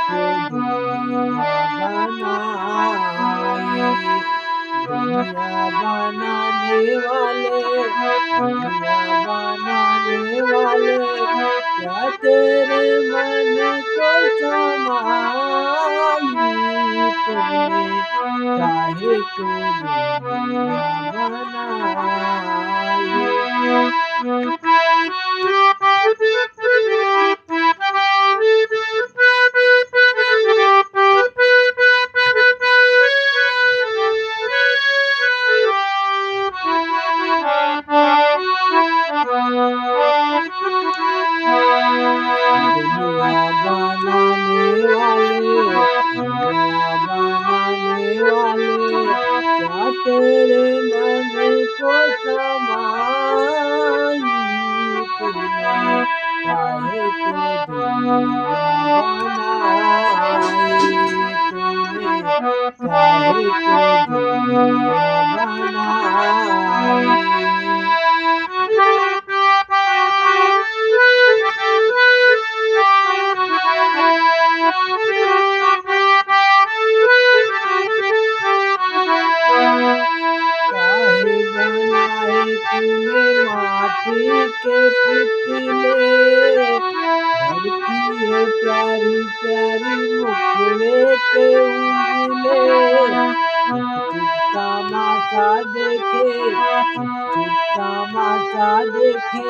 को दुनिया बनाई। दुनिया बनाने वाले, दुनिया बनाने वाले, क्या तेरे मन को समाई तुमने, काहे को दुनिया बनाने वाले, क्या तेरे मन को समाई तुमने, काहे को दुनिया बनाई तुमने, काहे को दुनिया बनाई। काहे बनाए तूने माटी के पुतले, धरती है प्यारी प्यारी मुखड़े के उंगले, चुप चुप तमाशा देखे, चुप चुप तमाशा देखे,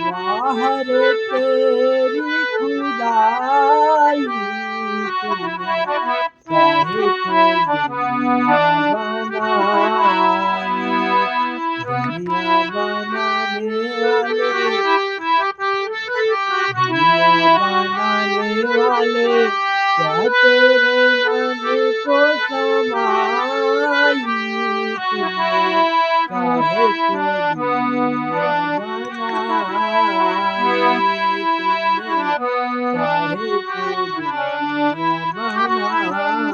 वाह रे तेरी खुदाई तुमने, काहे को दुनिया बनाई। दुनिया बनाने वाले, दुनिया बनाने वाले, क्या तेरे मन को समाई तुमने, काहे को दुनिया बनाई तुमने, काहे को दुनिया बनाई।